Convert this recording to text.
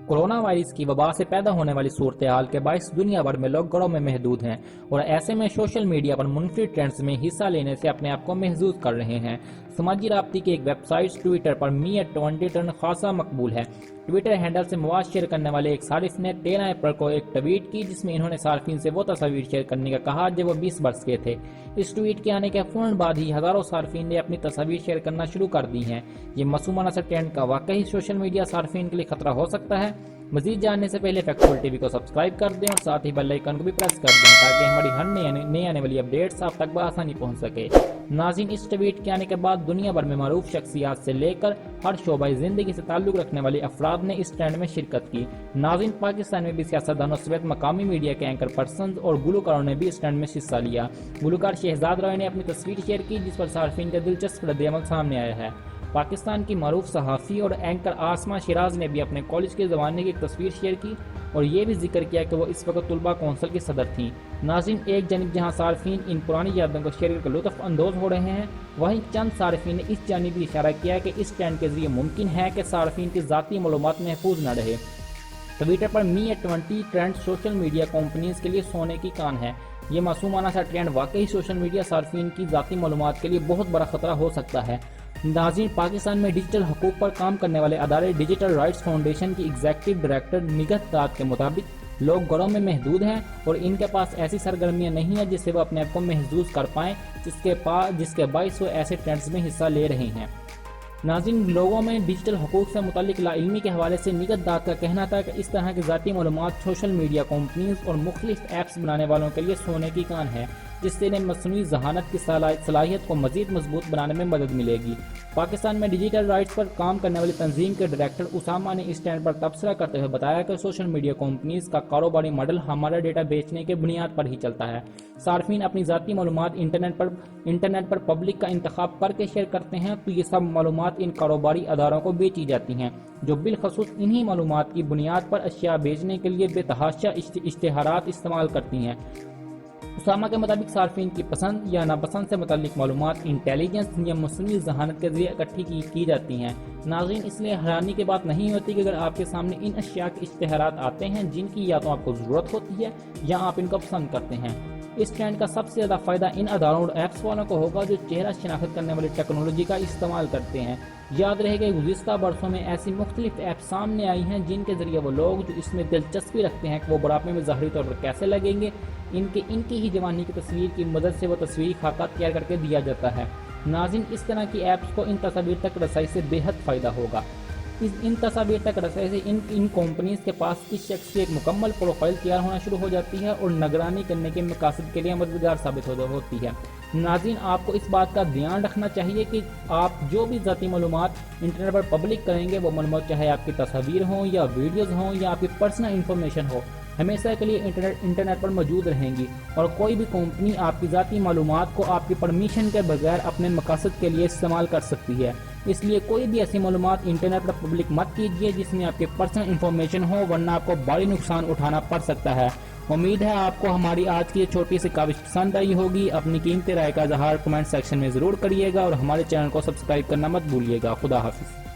Corona virus की वबा से पैदा होने वाली सूरत हाल के बायस दुनिया भर में लोग घरों में महदूद हैं और ऐसे में सोशल मीडिया पर मुनफरिद ट्रेंड्स में हिस्सा लेने से अपने आप को महसूस कर रहे हैं। समाजी राब्ते की एक वेबसाइट ट्विटर पर Me@20 टर्न खासा मकबूल है। ट्विटर हैंडल से मवाद शेयर करने वाले एक सारिफ ने 13 अप्रैल को एक ट्वीट की जिसमें इन्होंने सार्फिन से वो तस्वीर शेयर करने का कहा जब वो 20 वर्ष के थे। इस ट्वीट के आने के फौरन बाद ही हजारों सार्फिन ने अपनी तस्वीर शेयर करना शुरू कर दी हैं। ये मासूमाना सा ट्रेंड का वाकई सोशल मीडिया सार्फिन के लिए खतरा हो सकता है। मजीद जानने से पहले फैक्चुअल टीवी को सब्सक्राइब कर दें और साथ ही बेल आइकन को भी प्रेस कर दें ताकि हमारी हर नई आने वाली अपडेट्स आप तक बआसानी पहुंच सके। नाज़रीन, इस ट्वीट के आने के बाद दुनिया भर में मारूफ शख्सियात से लेकर हर शोबा जिंदगी से ताल्लुक रखने वाले अफराद ने इस ट्रेंड में शिरकत की। नाज़रीन, पाकिस्तान में भी सियासतदानों समेत मकामी मीडिया के एंकर पर्सन और गुलकारों ने भी इस ट्रेंड में हिस्सा लिया। गुलकार शहजाद रॉय ने अपनी तस्वीर शेयर की जिस पर सार्फिन का दिलचस्प रद्द-ए-अमल सामने आया है। पाकिस्तान की मारूफ सहाफ़ी और एंकर आसमा शिराज ने भी अपने कॉलेज के ज़माने की एक तस्वीर शेयर की और ये भी जिक्र किया कि वो इस वक्त तुलबा कौंसिल की सदर थीं। नाज़रीन, एक जानिब जहां सार्फिन इन पुरानी यादों को शेयर करके लुत्फ़ अंदोज़ हो रहे हैं, वहीं चंद सार्फिन ने इस जानिब भी इशारा किया कि इस ट्रेंड के जरिए मुमकिन है कि सार्फिन की ज़ाती मालूमात महफूज न रहे। ट्विटर पर Me@20 trend social media companies के लिए सोने की कान है। ये मासूमाना सा ट्रेंड वाकई सोशल मीडिया सार्फिन की ज़ाती मालूमात के लिए बहुत बड़ा खतरा हो सकता है। नाज़रीन, पाकिस्तान में डिजिटल हकूक़ पर काम करने वाले अदारे डिजिटल राइट्स फाउंडेशन की एग्जीक्यूटिव डायरेक्टर निगहत दाद के मुताबिक लोग घरों में महदूद हैं और इनके पास ऐसी सरगर्मियां नहीं है जिससे वो अपने आप को महसूस कर पाएँ जिसके बायस वो ऐसे ट्रेंड्स में हिस्सा ले रहे हैं। नाज़रीन, लोगों में डिजिटल हकूक़ से मुताल्लिक़ लाइल्मी के हवाले से निगहत दाद का कहना था कि इस तरह की ज़ाती मालूमात सोशल मीडिया कंपनीज और मुख्तलिफ ऐप्स बनाने वालों के लिए सोने की कान है जिससे इन्हें मसनूई ज़हानत की सलाहियत को मज़ीद मजबूत बनाने में मदद मिलेगी। पाकिस्तान में डिजिटल राइट्स पर काम करने वाली तंजीम के डायरेक्टर उसामा ने इस ट्रेंड पर तबसरा करते हुए बताया कि सोशल मीडिया कंपनीज का कारोबारी मॉडल हमारा डेटा बेचने के बुनियाद पर ही चलता है। सार्फिन अपनी ज़ाती मालूमात इंटरनेट पर पब्लिक का इंतखाब करके शेयर करते हैं तो ये सब मालूमात इन कारोबारी अदारों को बेची जाती हैं जो बिलखसूस इन्हीं मालूमात की बुनियाद पर अशिया बेचने के लिए बेतहाशा इश्तिहारात इस्तेमाल करती हैं। उसामा के मुताबिक सार्फिन की पसंद या नापसंद से मुताल्लिक मालूमात इंटेलिजेंस या मसनूई ज़हानत के जरिए इकट्ठी की जाती हैं। नाज़रीन, इसलिए हैरानी की बात नहीं होती कि अगर आपके सामने इन अशिया के इश्तिहारात आते हैं जिनकी या तो आपको ज़रूरत होती है या आप इनको पसंद करते हैं। इस ट्रेंड का सबसे ज़्यादा फ़ायदा इन अदारों और ऐप्स वालों को होगा जो चेहरा शिनाख्त करने वाली टेक्नोलॉजी का इस्तेमाल करते हैं। याद रहे कि गुज़िश्ता बरसों में ऐसी मुख्तलिफ ऐप सामने आई हैं जिनके ज़रिए वो लोग जो इसमें दिलचस्पी रखते हैं कि वो बुढ़ापे में ज़ाहरी तौर पर कैसे लगेंगे, इनकी ही जवानी की तस्वीर की मदद से वो तस्वीरी खाका तैयार करके दिया जाता है। नाज़रीन, इस तरह की ऐप्स को इन तस्वीर तक रसाई से बेहद फ़ायदा होगा। इन तस्वीर तक रसाई से इन कंपनीज के पास इस शख्स की एक मुकम्मल प्रोफाइल तैयार होना शुरू हो जाती है और निगरानी करने के मकासद के लिए मददगार साबित होती है। नाज़रीन, आपको इस बात का ध्यान रखना चाहिए कि आप जो भी ज़ाती मालूमात इंटरनेट पर पब्लिक करेंगे वो मालूमात चाहे आपकी तस्वीर हों या वीडियोज़ हों या आपकी पर्सनल इन्फॉर्मेशन हो, हमेशा के लिए इंटरनेट पर मौजूद रहेंगी और कोई भी कंपनी आपकी ज़ाती मालूमात को आपकी परमिशन के बगैर अपने मकासद के लिए इस्तेमाल कर सकती है। इसलिए कोई भी ऐसी मालूमात इंटरनेट पर पब्लिक मत कीजिए जिसमें आपकी पर्सनल इन्फॉर्मेशन हो, वरना आपको बड़ी नुकसान उठाना पड़ सकता है। उम्मीद है आपको हमारी आज की छोटी सी काविश पसंद आई होगी। अपनी कीमती राय का इज़हार कमेंट सेक्शन में ज़रूर करिएगा और हमारे चैनल को सब्सक्राइब करना मत भूलिएगा। खुदा हाफिज़।